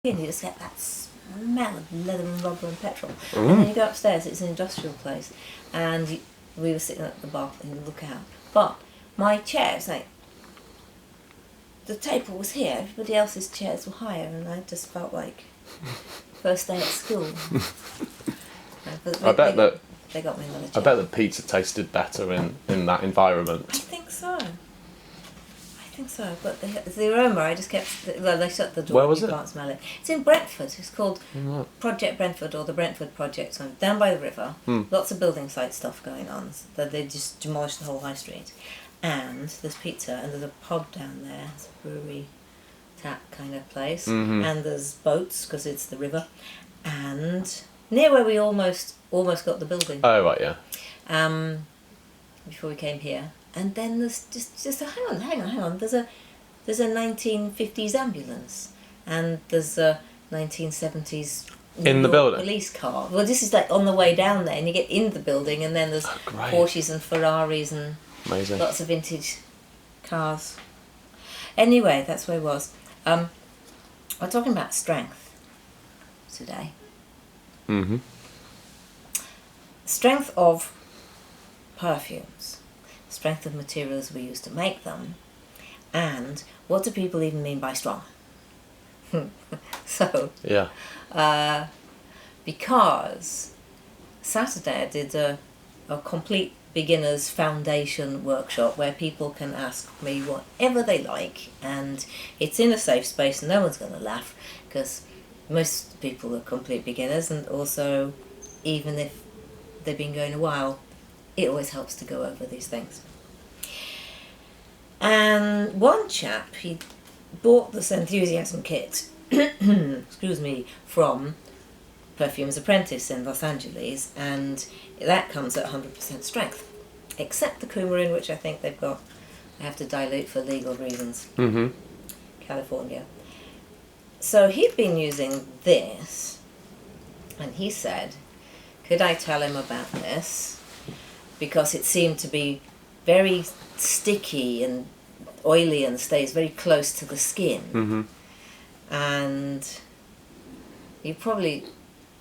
in, you just get that smell of leather and rubber and petrol. And then you go upstairs, it's an industrial place, and we were sitting at the bar and you look out. But my chair, it's like, the table was here, everybody else's chairs were higher, and I just felt like first day at school. I bet that they got me another chair. I bet that pizza tasted better in that environment. I think so, but the aroma, I just kept. Well, they shut the door. Where was you it? Can't smell it. It's in Brentford. It's called Project Brentford, or the Brentford Project. So down by the river. Lots of building site stuff going on. So they just demolished the whole high street, and there's pizza, and there's a pub down there. It's a brewery, tap kind of place, and there's boats because it's the river, and near where we almost got the building. Oh right, yeah. Before we came here. And then there's just hang on. There's a 1950s ambulance, and there's a 1970s in the building police car. Well, this is like on the way down there, and you get in the building, and then there's Porsches and Ferraris and amazing. Lots of vintage cars. Anyway, that's where I was. We're talking about strength today. Strength of perfumes. Strength of materials we use to make them, and what do people even mean by strong? So yeah, because Saturday I did a complete beginner's foundation workshop where people can ask me whatever they like, and it's in a safe space and no one's going to laugh, because most people are complete beginners, and also even if they've been going a while, it always helps to go over these things. And one chap, he bought the Scenthusiasm kit, excuse me, from Perfume's Apprentice in Los Angeles, and that comes at 100% strength, except the coumarin, which I think I have to dilute for legal reasons. California. So he'd been using this, and he said, could I tell him about this? Because it seemed to be very sticky and oily and stays very close to the skin. And you probably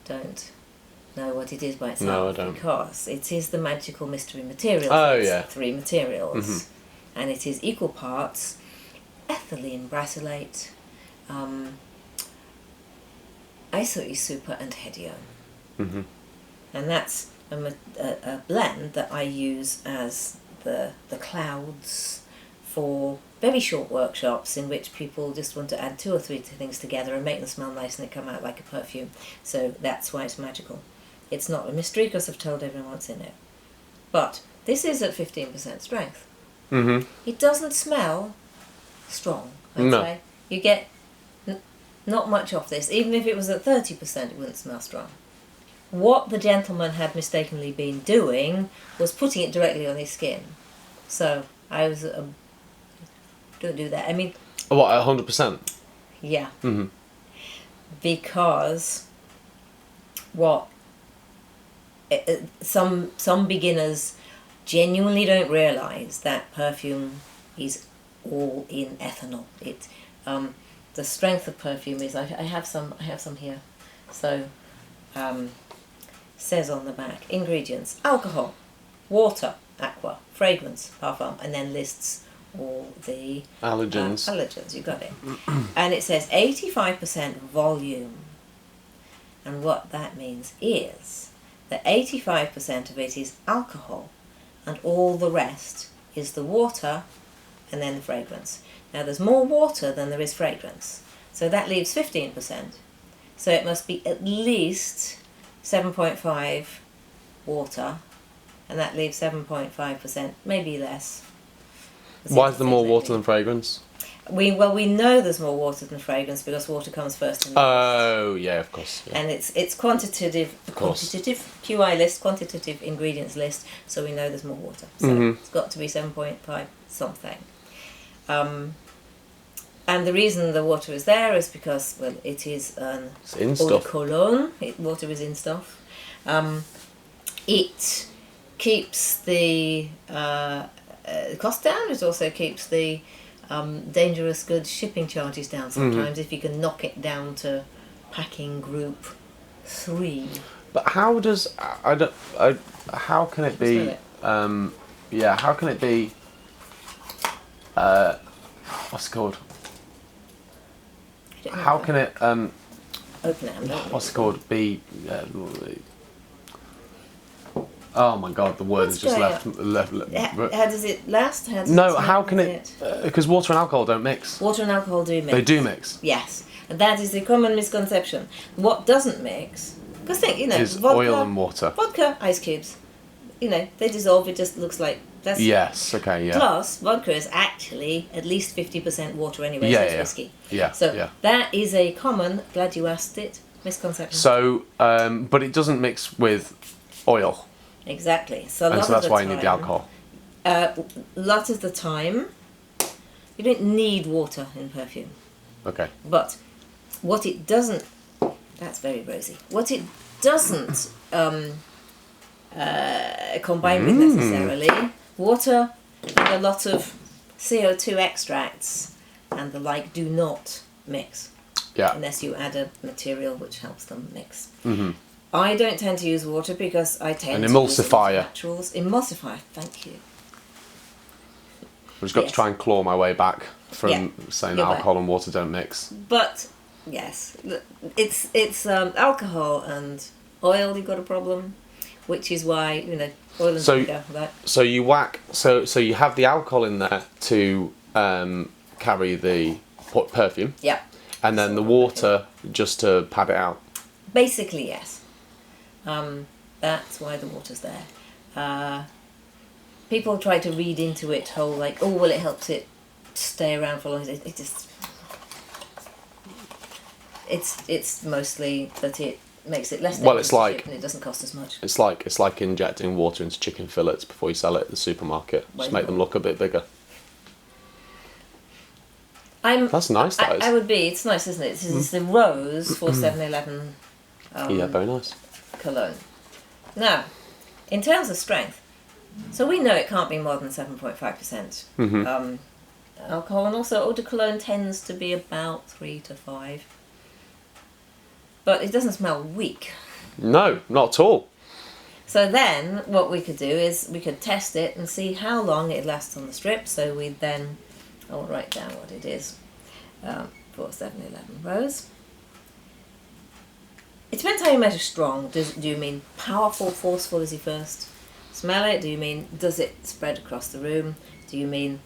don't know what it is by itself. No, I don't. Because it is the magical mystery material. Oh, It's yeah. 3 materials. And it is equal parts ethylene brassylate, isoe super, and hedione. And that's a blend that I use as the clouds for very short workshops in which people just want to add 2 or 3 things together and make them smell nice and they come out like a perfume. So that's why it's magical. It's not a mystery because I've told everyone what's in it. But this is at 15% strength. It doesn't smell strong, I'd say. You get not much off this. Even if it was at 30%, it wouldn't smell strong. What the gentleman had mistakenly been doing was putting it directly on his skin. So I was, don't do that. I mean... What, 100%? Yeah. Because some beginners genuinely don't realise that perfume is all in ethanol. The strength of perfume is... I have some here. So... says on the back, ingredients: alcohol, water, aqua, fragrance, parfum, and then lists all the allergens. Allergens, you got it. And it says 85% volume. And what that means is that 85% of it is alcohol, and all the rest is the water and then the fragrance. Now there's more water than there is fragrance, so that leaves 15%. So it must be at least 7.5 water, and that leaves 7.5%, maybe less. Why is there more water than fragrance? We know there's more water than fragrance because water comes first in the list. Yeah, of course. Yeah. And it's quantitative QI list, quantitative ingredients list, so we know there's more water. So it's got to be 7.5 something. And the reason the water is there is because, well, it is an eau de cologne. Water is in stuff. It keeps the cost down. It also keeps the dangerous goods shipping charges down sometimes if you can knock it down to packing group 3. But how does how can it be? How can it be? What's it called? How can it? Open it. What's it called? Be. Oh my God! The word has just left. How does it last? How can it? Because water and alcohol don't mix. Water and alcohol do mix. They do mix. Yes, and that is a common misconception. What doesn't mix? Because think, is vodka, oil and water. Vodka, ice cubes. They dissolve. It just looks like that's. Yes. Okay. Yeah. Plus, vodka is actually at least 50% water anyway. Yeah. So it's Yeah. whiskey. Yeah. So yeah. that is a common. Glad you asked it. Misconception. So, but it doesn't mix with oil. Exactly. So that's why you need the alcohol. A lot of the time, you don't need water in perfume. Okay. But what it doesn't, that's very rosy. What it doesn't combine with necessarily, water and a lot of CO2 extracts and the like do not mix. Yeah. Unless you add a material which helps them mix. Mm-hmm. I don't tend to use water because I tend An to emulsifier. use naturals. Emulsifier, thank you. I've just got to try and claw my way back from saying that You're alcohol right. and water don't mix. But yes, it's alcohol and oil. You've got a problem, which is why oil and vinegar. Right? So you whack. So you have the alcohol in there to carry the perfume. Yeah. And then the water just to pad it out. Basically, yes. That's why the water's there. People try to read into it whole like, oh well, it helps it stay around for long. It just it's mostly that it makes it less dangerous. Well, it's like and it doesn't cost as much. It's like injecting water into chicken fillets before you sell it at the supermarket. Just make them look a bit bigger. That's nice. That is. I would be. It's nice, isn't it? It's the Rose for 7-Eleven. Yeah, very nice. Cologne. Now, in terms of strength, so we know it can't be more than 7.5% alcohol, and also eau de cologne tends to be about 3 to 5. But it doesn't smell weak. No, not at all. So then, what we could do is we could test it and see how long it lasts on the strip. So we then, I'll write down what it is for 7-Eleven Rose. It depends how you measure strong. Do you mean powerful, forceful as you first smell it? Do you mean does it spread across the room? Do you mean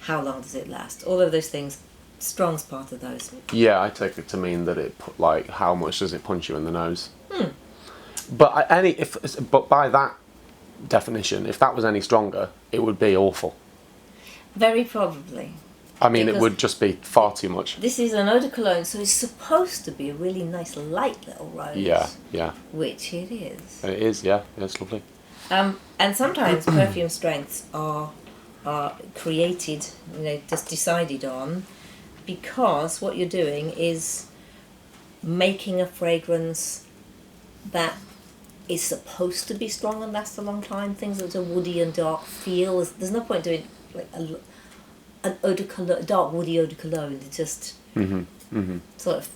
how long does it last? All of those things, strong's part of those. Yeah, I take it to mean that how much does it punch you in the nose? But but by that definition, if that was any stronger, it would be awful. Very probably. I mean, it would just be far too much. This is an eau de cologne, so it's supposed to be a really nice, light little rose. Yeah, yeah. Which it is. It is, yeah. It's lovely. And sometimes perfume strengths are created, just decided on, because what you're doing is making a fragrance that is supposed to be strong and last a long time. Things that are woody and dark feel. There's no point doing like an eau de cologne, dark woody eau de cologne. It just sort of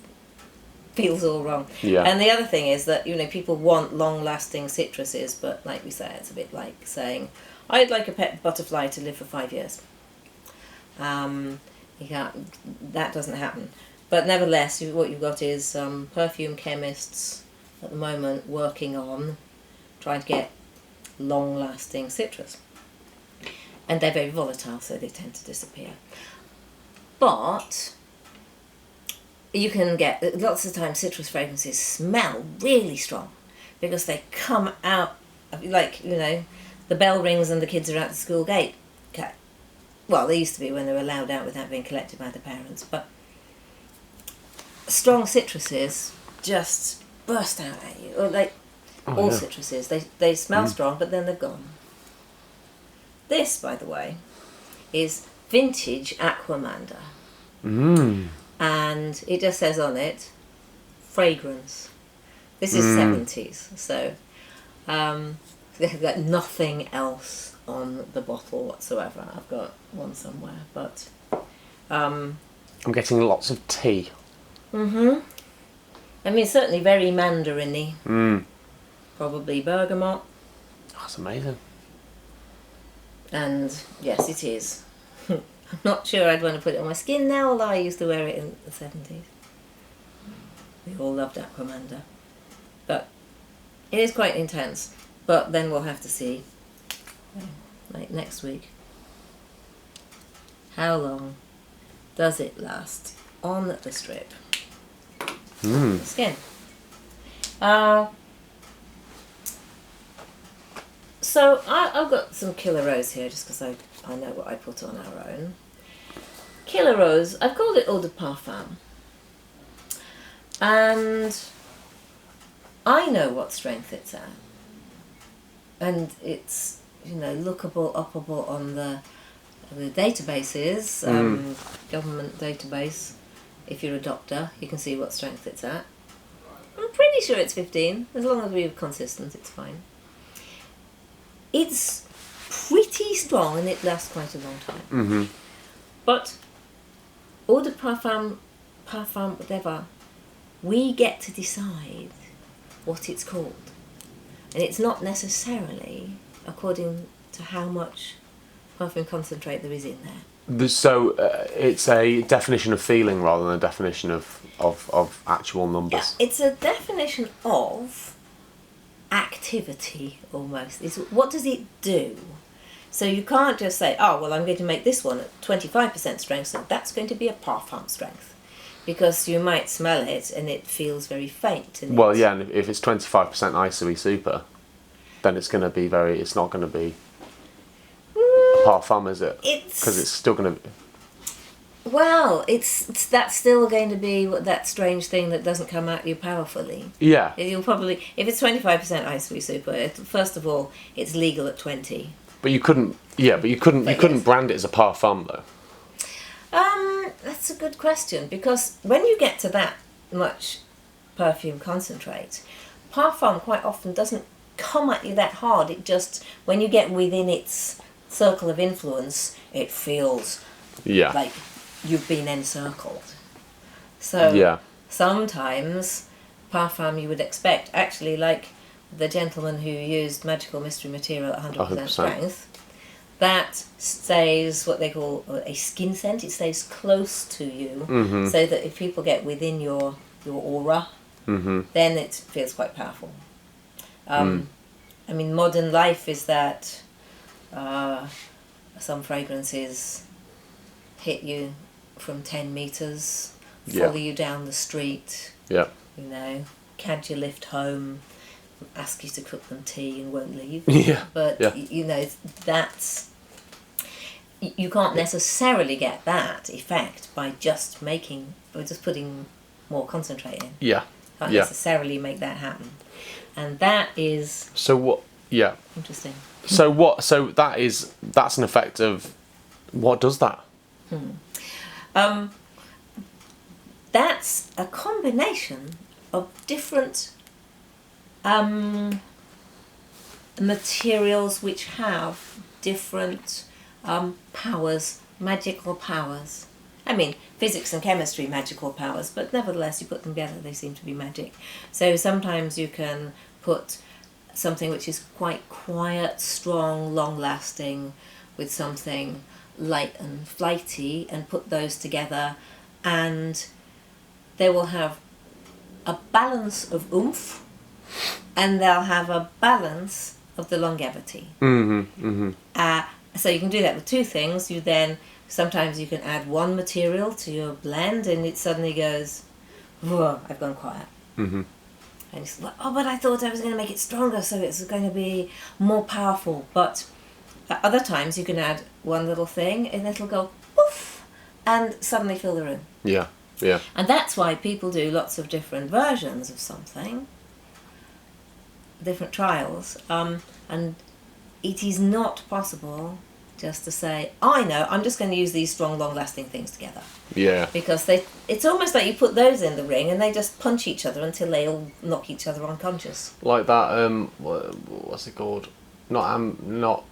feels all wrong. Yeah. And the other thing is that people want long-lasting citruses, but like we say, it's a bit like saying, I'd like a pet butterfly to live for 5 years. You can't. That doesn't happen. But nevertheless, what you've got is perfume chemists at the moment working on trying to get long-lasting citrus. And they're very volatile, so they tend to disappear. But you can get, lots of times citrus fragrances smell really strong because they come out, like, the bell rings and the kids are at the school gate. Okay. Well, they used to be when they were allowed out without being collected by the parents, but strong citruses just burst out at you. Or all citruses, they smell strong, but then they're gone. This, by the way, is vintage Aquamander. And it just says on it, fragrance. This is 70s, so they've got nothing else on the bottle whatsoever. I've got one somewhere, but I'm getting lots of tea. I mean, certainly very mandarin-y. Mm. Probably bergamot. That's amazing. And yes, it is. I'm not sure I'd want to put it on my skin now, although I used to wear it in the 70s. We all loved Aquamanda. But it is quite intense. But then we'll have to see, like next week, how long does it last on the strip? The skin. So I've got some Killer Rose here, just because I know what I put on our own. Killer Rose, I've called it Eau de Parfum. And I know what strength it's at. And it's, lookable, uppable on the databases, government database. If you're a doctor, you can see what strength it's at. I'm pretty sure it's 15. As long as we're consistent, it's fine. It's pretty strong and it lasts quite a long time. Mm-hmm. But Eau de Parfum, whatever, we get to decide what it's called. And it's not necessarily according to how much perfume concentrate there is in there. So it's a definition of feeling rather than a definition of actual numbers. Yeah, it's a definition of activity almost. What does it do? So you can't just say, oh, well, I'm going to make this one at 25% strength, so that's going to be a parfum strength. Because you might smell it and it feels very faint. And and if it's 25% ISOE super, then it's going to be it's not going to be parfum, is it? Because it's still going to be... Well, that's still going to be that strange thing that doesn't come at you powerfully. Yeah. You'll probably, if it's 25% ISOE super, first of all, it's legal at 20. But you couldn't brand it as a parfum though. That's a good question, because when you get to that much perfume concentrate, parfum quite often doesn't come at you that hard. It just, when you get within its circle of influence, it feels like you've been encircled. So sometimes parfum you would expect, actually, like the gentleman who used Magical Mystery Material at 100% strength, that stays what they call a skin scent. It stays close to you, so that if people get within your aura, then it feels quite powerful. I mean, modern life is that some fragrances hit you from 10 metres, follow you down the street, catch you lift home, ask you to cook them tea and won't leave. But that's, you can't necessarily get that effect by just putting more concentrate in. Can't necessarily make that happen. And that is interesting. So that's an effect of, what does that? That's a combination of different materials which have different powers, magical powers. I mean, physics and chemistry, magical powers, but nevertheless, you put them together, they seem to be magic. So sometimes you can put something which is quite quiet, strong, long-lasting, with something light and flighty, and put those together, and they will have a balance of oomph, and they'll have a balance of the longevity. So you can do that with two things. Sometimes you can add one material to your blend, and it suddenly goes, whoa, I've gone quiet. And you say, oh, but I thought I was going to make it stronger, so it's going to be more powerful. But at other times you can add one little thing, and it'll go poof, and suddenly fill the room. And that's why people do lots of different versions of something, different trials, and it is not possible just to say, I know, I'm just going to use these strong, long-lasting things together. Because it's almost like you put those in the ring and they just punch each other until they all knock each other unconscious. Like that, what's it called? Not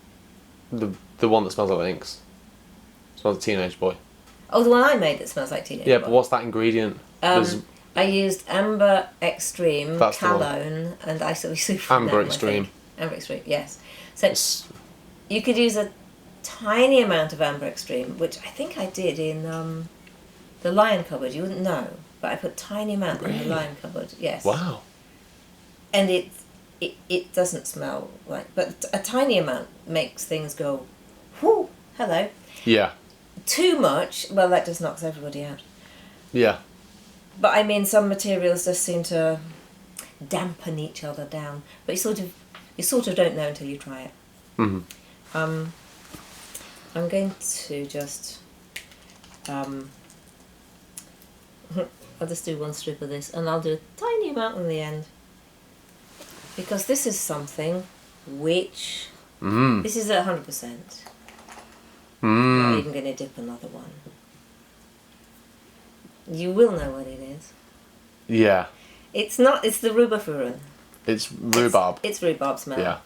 the one that smells like inks. Smells like Teenage Boy. Oh, the one I made that smells like teenage. Yeah, but what's that ingredient? I used Amber Extreme, That's the one. Cologne, and Isoy Super. Amber Extreme. Amber Extreme, yes. So you could use a tiny amount of Amber Extreme, which I think I did in the Lion Cupboard. You wouldn't know, but I put a tiny amount in the Lion Cupboard. Yes. Wow. And it doesn't smell like, but a tiny amount makes things go, whoo, hello. Yeah. Too much, well, that just knocks everybody out. Yeah. But I mean, some materials just seem to dampen each other down. But you sort of don't know until you try it. Mm-hmm. I'm going to just I'll just do one strip of this, and I'll do a tiny amount on the end, because this is something which this is 100%. I'm not even going to dip another one. You will know what it is. Yeah. It's not. It's the rhubarb. It's rhubarb. It's rhubarb smell. Yeah.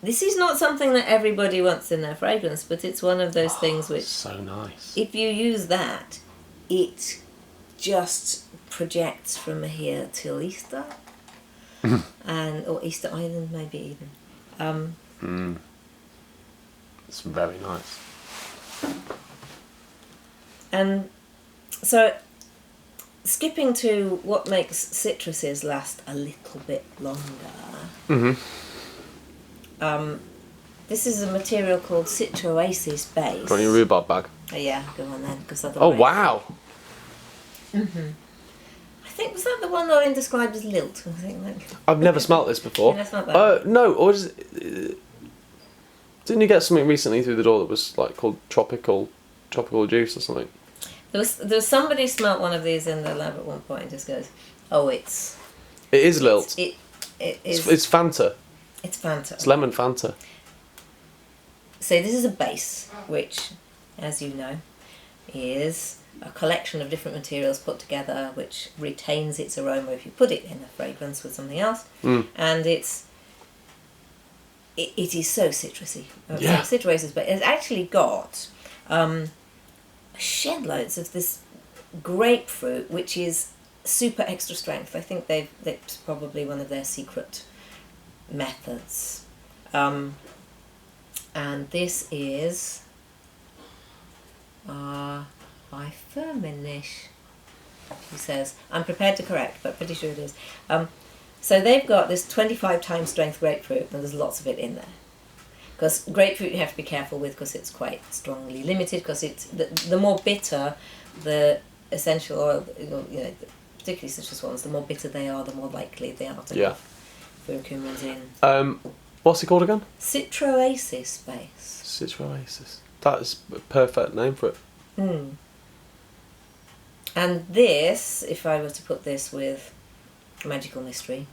This is not something that everybody wants in their fragrance, but it's one of those things which, so nice. if you use that, it just projects from here till Easter, or Easter Island maybe even. It's very nice. And so, skipping to what makes citruses last a little bit longer. This is a material called Citroasis base. Got your rhubarb bag? Oh, yeah, go on then, because otherwise. Oh wow! I think, was that the one that I described as lilt? I think I've never smelt this before. Yeah, smelt that. No, or is it, didn't you get something recently through the door that was like called tropical juice or something? There was somebody smelt one of these in the lab at one point and just goes, "Oh, It is lilt. it is It's Fanta. it's Fanta." It's lemon Fanta. So this is a base, which, as you know, is a collection of different materials put together, which retains its aroma if you put it in a fragrance with something else, and it is so citrusy. Yeah. So Citroasis, but it's actually got shed loads of this grapefruit, which is super extra strength. I think that's probably one of their secret methods. And this is by Firminish, she says. I'm prepared to correct, but pretty sure it is. So they've got this 25 times strength grapefruit, and there's lots of it in there. Because grapefruit you have to be careful with, because it's quite strongly limited, because it's the more bitter the essential oil, particularly citrus ones, the more bitter they are, the more likely they are to have curcumins in. What's it called again? Citroasis base. Citroasis. That is a perfect name for it. And this, if I were to put this with Magical Mystery,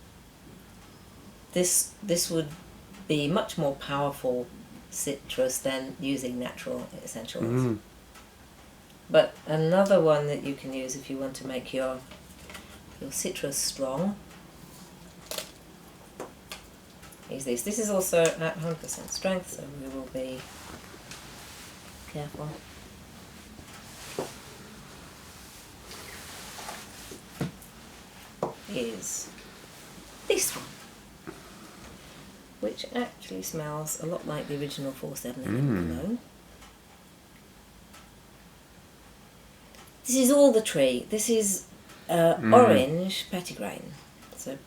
this would be much more powerful citrus than using natural essential oils. But another one that you can use if you want to make your citrus strong is this. This is also at 100% strength, so we will be careful. Is this one, which actually smells a lot like the original 478 cologne. This is all the tree. This is orange petitgrain. So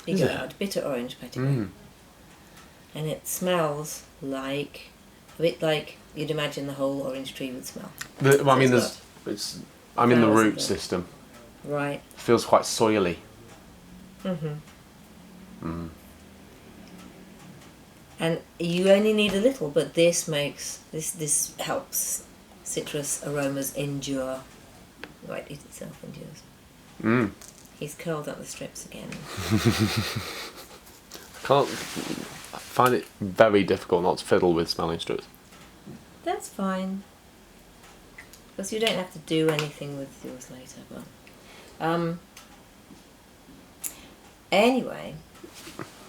big loud, bitter orange petitgrain. And it smells like a bit like you'd imagine the whole orange tree would smell. I'm in the root system. Right. It feels quite soily. And you only need a little, but this makes this helps citrus aromas endure. Right, it itself endures. He's curled up the strips again. I find it very difficult not to fiddle with smelling strips. That's fine, because you don't have to do anything with yours later. But anyway,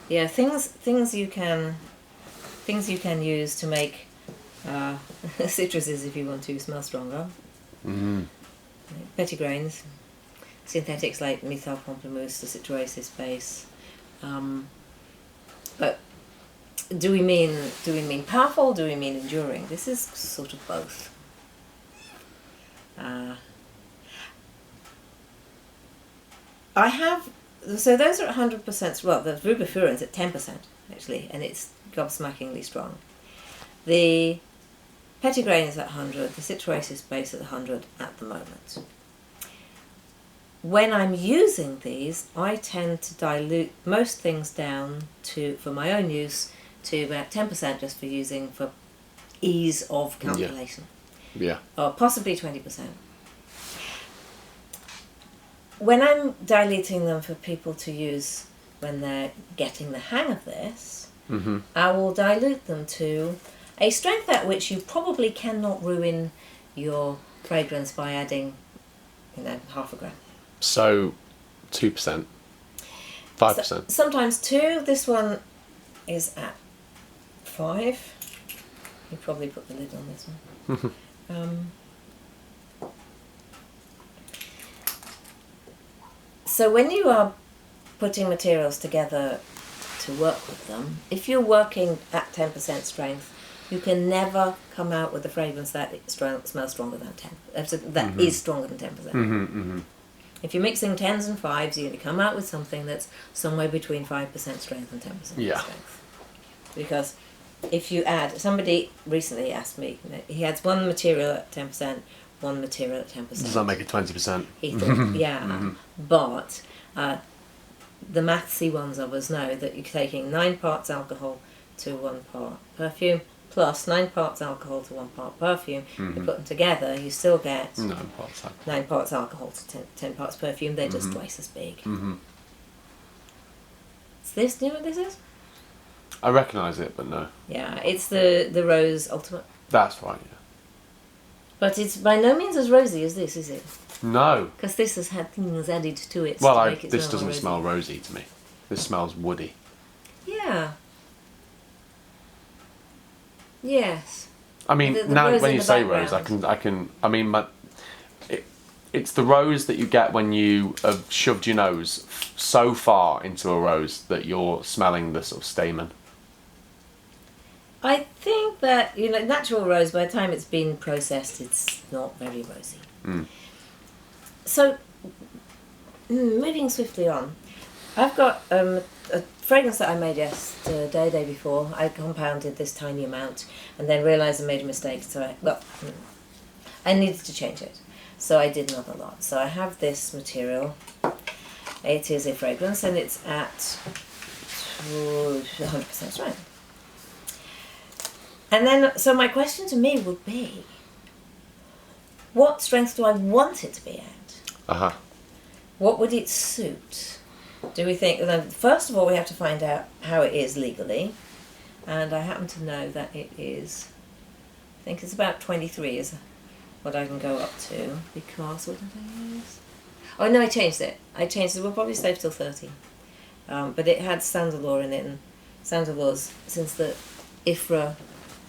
yeah, things you can use to make citruses if you want to smell stronger. Petitgrains, synthetics like methyl pamplemousse, the citrus base. But do we mean powerful? Do we mean enduring? This is sort of both. So those are 100%. Well, the rubifurin's at 10% actually, and it's gobsmackingly strong. The petitgrain is at 100. The citrus base at 100 at the moment. When I'm using these, I tend to dilute most things down to, for my own use, to about 10% just for ease of calculation. Yeah. Or possibly 20%. When I'm diluting them for people to use when they're getting the hang of this, I will dilute them to a strength at which you probably cannot ruin your fragrance by adding, half a gram. So, 2%, 5%. Sometimes 2. This one is at 5. You probably put the lid on this one. So when you are putting materials together to work with them, if you're working at 10% strength, you can never come out with a fragrance that smells stronger than 10. That is stronger than 10%. If you're mixing 10s and 5s, you're going to come out with something that's somewhere between 5% strength and 10% strength. Because if you add, somebody recently asked me, he had one material at 10%, one material at 10%. Does that make it 20%? He thought, yeah. But the mathsy ones of us know that you're taking 9 parts alcohol to 1 part perfume, plus 9 parts alcohol to 1 part perfume. You put them together, you still get 9 parts alcohol to 10 parts perfume. They're just twice as big. Is this, do you know what this is? I recognise it, but no. Yeah, it's the Rose Ultimate. That's right, yeah. But it's by no means as rosy as this, is it? No. Because this has had things added to it Well, to make it this smell doesn't rosy. smell rosy to me. This smells woody. Yeah. Yes. I mean, The now rose when in you the say background. rose, I mean, it's the rose that you get when you have shoved your nose so far into a rose that you're smelling the sort of stamen. I think that, natural rose, by the time it's been processed, it's not very rosy. So, moving swiftly on, I've got a fragrance that I made yesterday, day before. I compounded this tiny amount and then realised I made a mistake, so I needed to change it. So I did another lot. So I have this material. It is a fragrance and it's at 100% strength. And then, so my question to me would be, what strength do I want it to be at? What would it suit? Do we think, first of all, we have to find out how it is legally. And I happen to know that it is, I think it's about 23 is what I can go up to. Because, what did I use? Oh no, I changed it. We'll probably stay till 30. But it had Sandalore in it, and Sandalore's, since the IFRA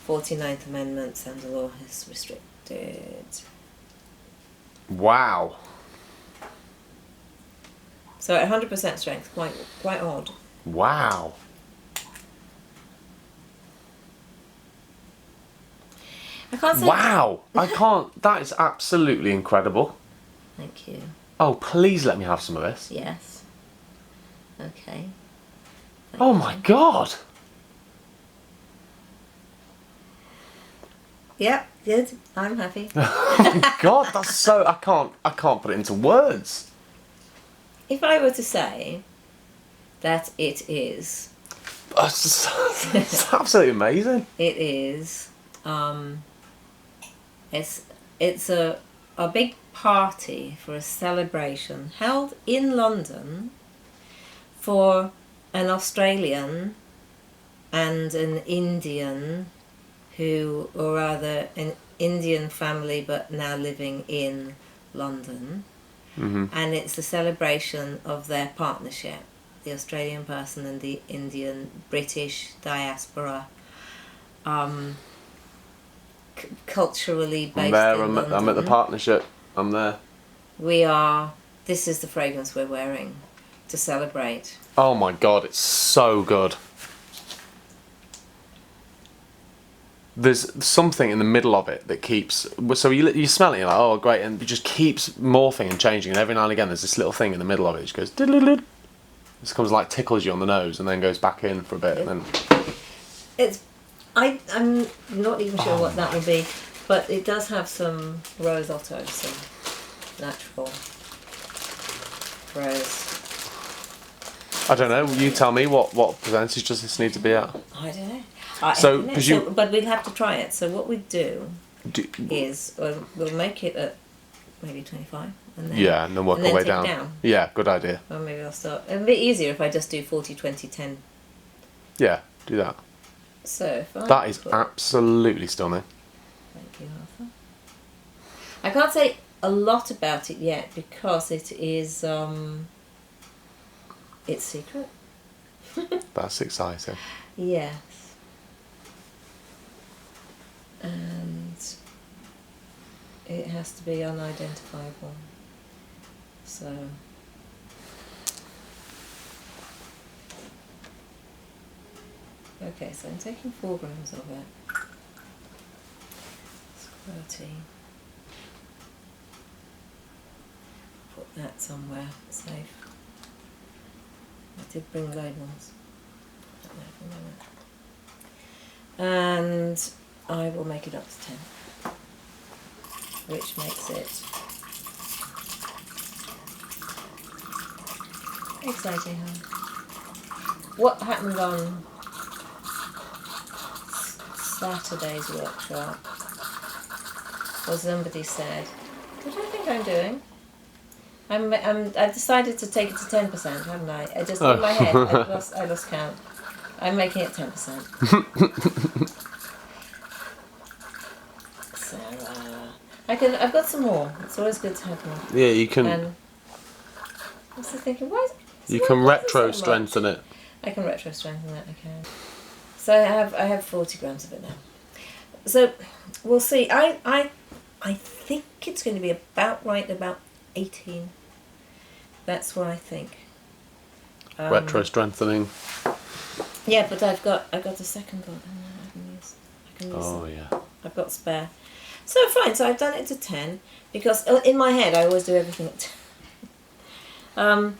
49th Amendment, Sandalore is restricted. Wow. So at 100% strength, quite odd. Wow. I can't say. Wow. I can't. That is absolutely incredible. Thank you. Oh, please let me have some of this. Yes. Okay. Oh my God. Yep, good. I'm happy. God, that's so. I can't put it into words. If I were to say that it is, it's absolutely amazing. it is. It's a big party for a celebration held in London for an Australian and an Indian or rather an Indian family but now living in London. And it's a celebration of their partnership, the Australian person and the Indian British diaspora culturally based. I'm there. in London. I'm at the partnership. I'm there. We are. This is the fragrance we're wearing to celebrate. Oh my god, it's so good. There's something in the middle of it that keeps. So you smell it, you're like, oh great, and it just keeps morphing and changing. And every now and again, there's this little thing in the middle of it. It just goes. Dilute. This comes like tickles you on the nose and then goes back in for a bit. And then it's. I'm not even sure what that will be, but it does have some Rose Otto, some natural rose. I don't know. You tell me what percentage does this need to be at? I don't know. But we'll have to try it. So what we do is we'll make it at maybe 25, and then work our way down. Yeah, good idea. Or maybe I'll start. It'll be easier if I just do 40, 20, 10. Yeah, do that. So that is absolutely stunning. Thank you, Arthur. I can't say a lot about it yet because it is it's secret. That's exciting. Yes. And it has to be unidentifiable. So okay, so I'm taking 4 grams of it. Squirty. Put that somewhere safe. I did bring labels. And I will make it up to 10, which makes it exciting. What happened on Saturday's workshop was somebody said, what do I think I'm doing? I've decided to take it to 10%, haven't I? I just in my head I lost count. I'm making it 10%. So I've got some more. It's always good to have more. Yeah, you can. And I was thinking, why? You can retro strengthen it. I can retro strengthen it. I can. So I have 40 grams of it now. So we'll see. I think it's going to be about right, about 18. That's what I think. Retro strengthening. Yeah, but I've got a second one. I can use Oh it. yeah. I've got spare. So fine. So I've done it to 10 because in my head I always do everything at 10.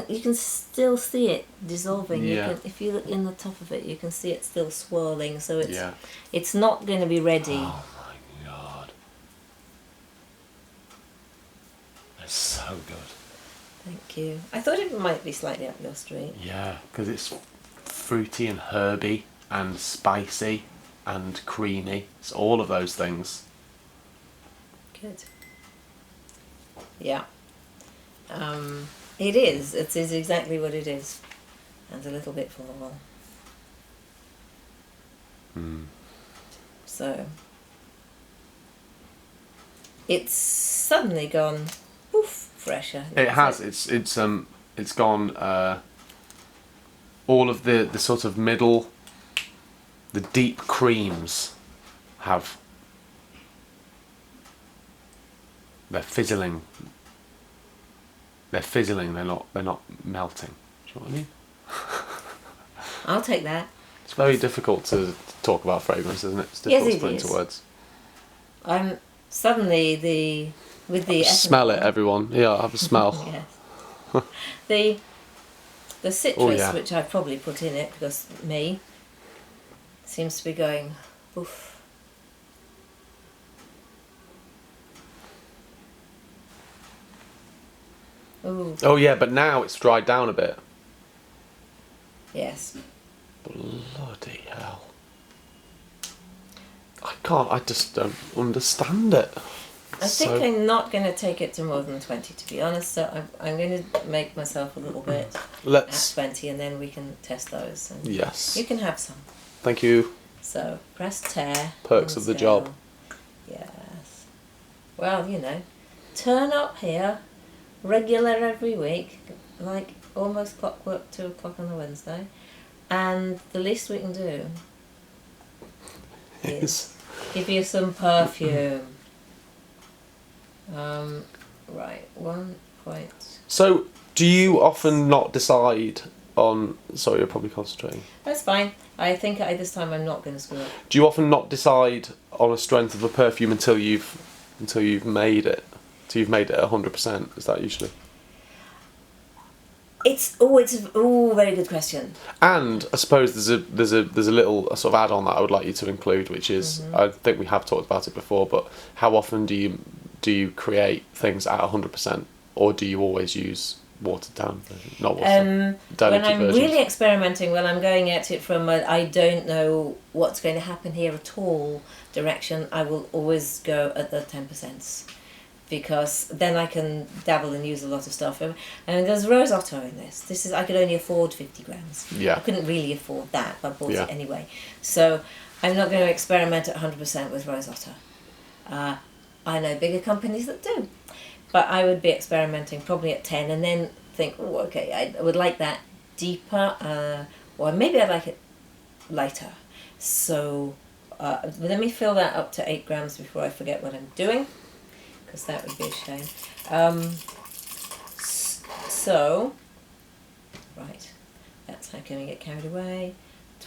You can still see it dissolving. Yeah. If you look in the top of it, you can see it still swirling. So it's not going to be ready. Oh my god. It's so good. Thank you. I thought it might be slightly up your street. Yeah, because it's fruity and herby and spicy and creamy. It's all of those things. Good. Yeah. It is. It is exactly what it is. And a little bit floral. So it's suddenly gone poof, fresher. It has. It's gone. All of the sort of middle, the deep creams have. They're fizzling. They're fizzling. They're not melting. Do you know what I mean? I'll take that. It's very difficult to talk about fragrance, isn't it? It's Yes, difficult it to put is. into words. I'm suddenly with the smell it, everyone. Yeah, have a smell. Yes. The citrus, which I've probably put in it because seems to be going oof. Ooh. Oh yeah, but now it's dried down a bit. Yes. Bloody hell. I just don't understand it. I think I'm not going to take it to more than 20, to be honest, so I'm going to make myself a little bit at 20 and then we can test those. And yes. You can have some. Thank you. So, press tear. Perks of the job. Yes. Well, turn up here, regular every week, like almost clockwork, 2 o'clock on a Wednesday, and the least we can do is give you some perfume. Right, 1 point. So, do you often not decide on... Sorry, you're probably concentrating. That's fine. I think this time I'm not going to screw up. Do you often not decide on a strength of a perfume until you've made it? Until you've made it 100%? Is that usually? It's a very good question. And I suppose there's a little sort of add-on that I would like you to include, which is I think we have talked about it before, but how often do you create things at 100%, or do you always use watered down version? Not watered down. When I'm versions? really experimenting, when I'm going at it from a I don't know what's going to happen here at all direction, I will always go at the 10%. Because then I can dabble and use a lot of stuff. And there's rose otto in this. I could only afford 50 grams. Yeah. I couldn't really afford that, but I bought it anyway. So I'm not going to experiment at 100% with rose otto. I know bigger companies that do. But I would be experimenting probably at 10 and then think, oh, okay, I would like that deeper, or maybe I'd like it lighter. So let me fill that up to 8 grams before I forget what I'm doing. Because that would be a shame. So, right, that's how can we get carried away.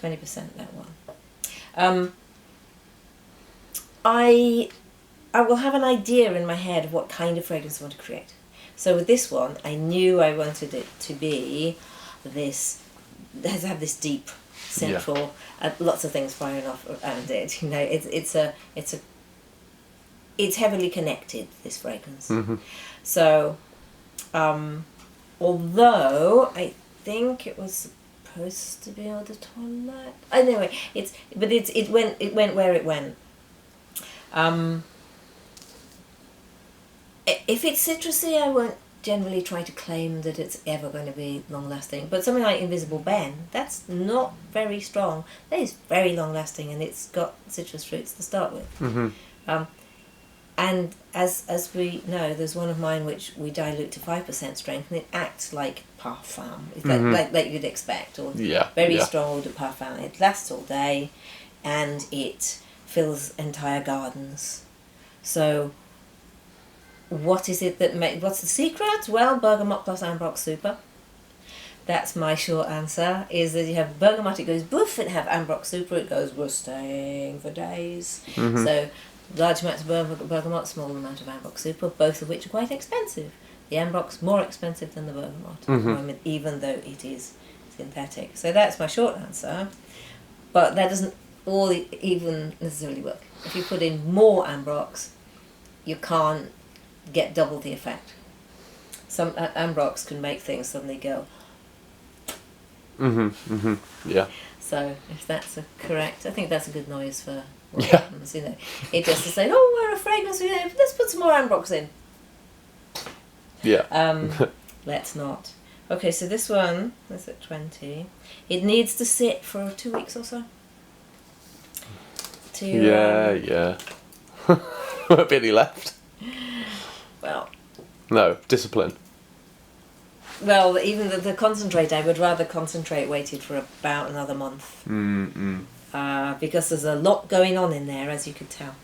20% that one. I will have an idea in my head of what kind of fragrance I want to create. So with this one, I knew I wanted it to be this. It has to have this deep central. Lots of things firing off around it. You know, it's heavily connected, this fragrance. So, although I think it was supposed to be on the toilet. Anyway, it went where it went. If it's citrusy, I won't generally try to claim that it's ever going to be long lasting. But something like Invisible Ben, that's not very strong. That is very long lasting, and it's got citrus fruits to start with. And as we know, there's one of mine which we dilute to 5% strength, and it acts like parfum, like you'd expect, or very strong eau de parfum. It lasts all day, and it fills entire gardens. So, what is it that what's the secret? Well, bergamot plus ambrox super. That's my short answer. Is that you have bergamot, it goes boof, and have ambrox super, it goes we're staying for days. So. Large amounts of bergamot, small amount of ambrox super, both of which are quite expensive. The ambrox more expensive than the bergamot, even though it is synthetic. So that's my short answer. But that doesn't all even necessarily work. If you put in more ambrox, you can't get double the effect. Some ambrox can make things suddenly go. Yeah. So if that's correct, I think that's a good noise for. Happens, you know, it just to say, oh, we're a fragrance, you know, let's put some more ambrox in. Let's not. Okay, so this one is at 20. It needs to sit for 2 weeks or so. Won't be any left. Well. No, discipline. Well, even the concentrate, I would rather concentrate waited for about another month. Because there's a lot going on in there, as you could tell.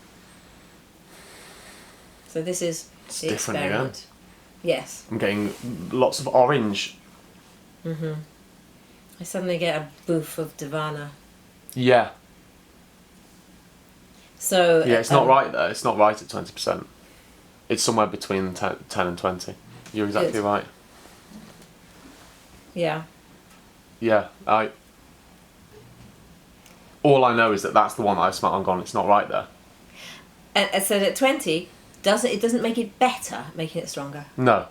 So this is the experiment. Yes. I'm getting lots of orange. I suddenly get a boof of Divana. Yeah. So it's not right though. It's not right at 20%. It's somewhere between 10 and 20. You're exactly right. Yeah. Yeah, all I know is that that's the one that I smelled and gone, it's not right there. And so at 20, it doesn't make it better, making it stronger? No,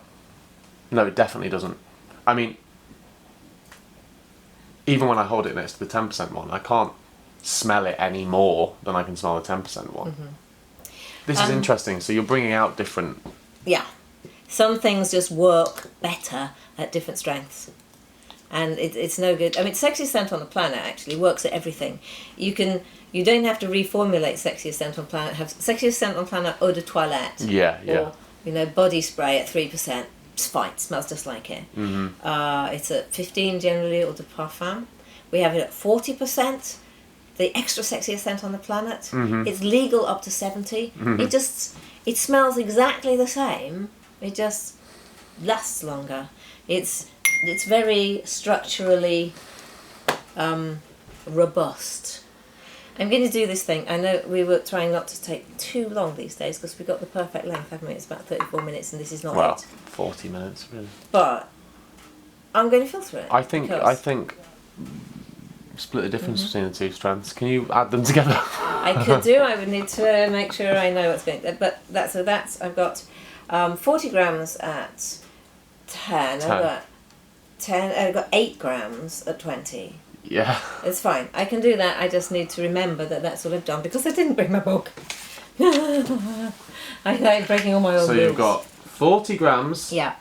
it definitely doesn't. I mean, even when I hold it next to the 10% one, I can't smell it any more than I can smell the 10% one. This is interesting. So you're bringing out different... Yeah. Some things just work better at different strengths. And it's no good. I mean, Sexiest Scent on the Planet actually works at everything. You don't have to reformulate Sexiest Scent on Planet. Have Sexiest Scent on Planet Eau de Toilette. Or, body spray at 3%. It's fine. It smells just like it. It's at 15 generally, Eau de Parfum. We have it at 40%. the extra sexiest scent on the planet. It's legal up to 70. It smells exactly the same. It just lasts longer. It's very structurally robust. I'm going to do this thing. I know we were trying not to take too long these days because we've got the perfect length, haven't we? It's about 34 minutes and this is not Well, it. 40 minutes, really. But I'm going to filter it. I think split the difference between the two strands. Can you add them together? I could do. I would need to make sure I know what's going to... But that's I've got 40 grams at 10. I've got 8 grams at 20. Yeah. It's fine. I can do that. I just need to remember that that's what I've done because I didn't bring my book. I like breaking all my own So rules. you've got 40 grams at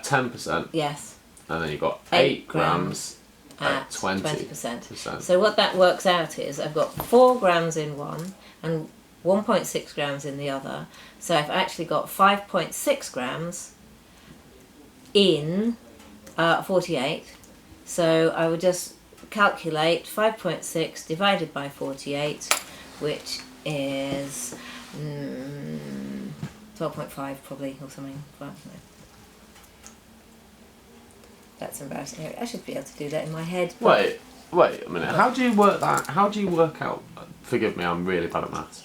10%. Yes. And then you've got 8 grams at 20%. So what that works out is I've got 4 grams in one and 1.6 grams in the other. So I've actually got 5.6 grams in 48. So I would just calculate 5.6 divided by 48, which is 12.5 probably, or something. That's embarrassing. I should be able to do that in my head. Wait a minute. How do you work that? How do you work out? Forgive me, I'm really bad at maths.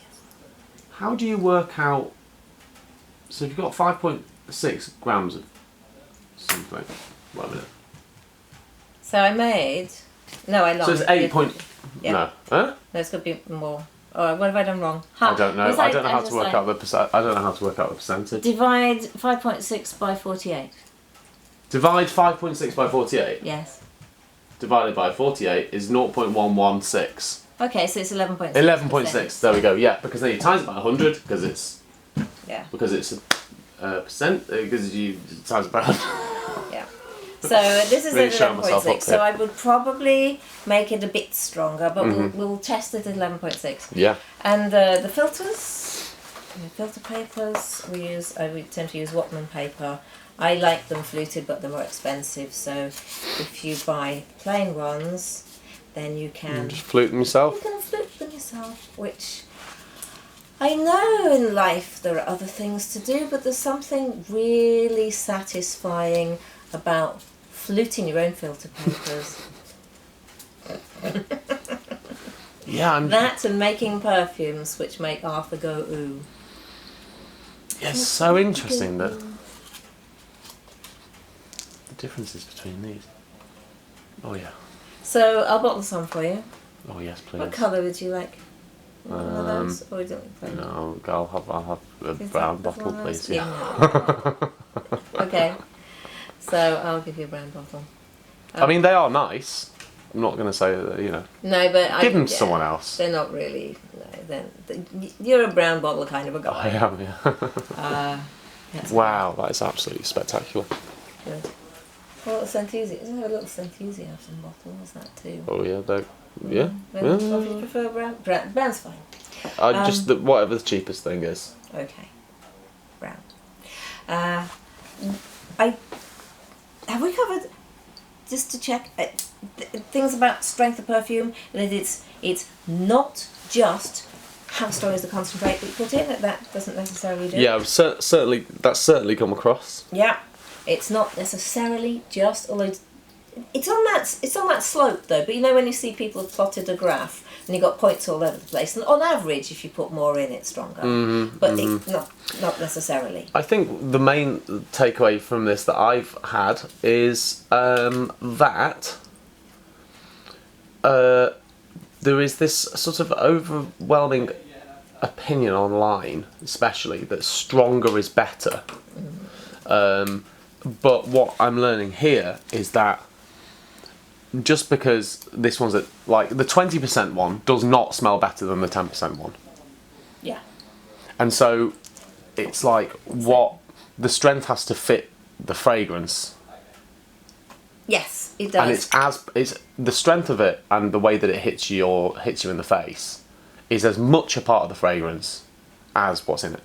How do you work out? So if you've got 5.6 grams of something. Wait a minute. So I made... No, I lost. So it's 8 point... Yeah. No. Huh? No, it's got to be more. Oh, what have I done wrong? I don't know. I don't know how to work out the percentage. Divide 5.6 by 48. Divide 5.6 by 48. Yes. Divided by 48 is 0.116. Okay, so it's 11.6. 11.6. There we go. Yeah, because then you times it by 100 because it's... Yeah. Because it's a percent. Because you times it by 100. So this is Really at 11.6. So I would probably make it a bit stronger, but we'll test it at 11.6. Yeah. And the filters, filter papers, we tend to use Whatman paper. I like them fluted, but they're more expensive. So if you buy plain ones, then you can just flute them yourself. You can flute them yourself, which I know in life there are other things to do, but there's something really satisfying about fluting your own filter papers. Yeah, that and making perfumes which make Arthur go ooh. Yeah, it's so interesting that the differences between these. Oh yeah. So I'll bottle some for you. Oh yes, please. What colour would you like? One of those, or you don't like plain? No, I'll have a brown bottle, please. Yeah. Okay. So I'll give you a brown bottle. I mean, they are nice. I'm not going to say that, No, but give them to someone else. They're not really. No, you're a brown bottle kind of a guy. I am, yeah. Wow, that is absolutely spectacular. Good. A little Scenthusiasm. Isn't there a little Scenthusiasm bottle? Is that too? Oh yeah, yeah. Do you prefer brown? Brown's fine. Just whatever the cheapest thing is. Okay. Brown. Have we covered, just to check, things about strength of perfume, that it's not just how strong is the concentrate that you put in, that doesn't necessarily do. Yeah, certainly, that's certainly come across. Yeah, it's not necessarily just, although it's on that slope though, but when you see people have plotted a graph and you've got points all over the place, and on average if you put more in it's stronger, but it's not necessarily. I think the main takeaway from this that I've had is that there is this sort of overwhelming opinion online, especially, that stronger is better. But what I'm learning here is that just because this one's at, like, the 20% one does not smell better than the 10% one. Yeah. And so it's like what the strength has to fit the fragrance. Yes, it does. And it's the strength of it and the way that it hits you in the face is as much a part of the fragrance as what's in it.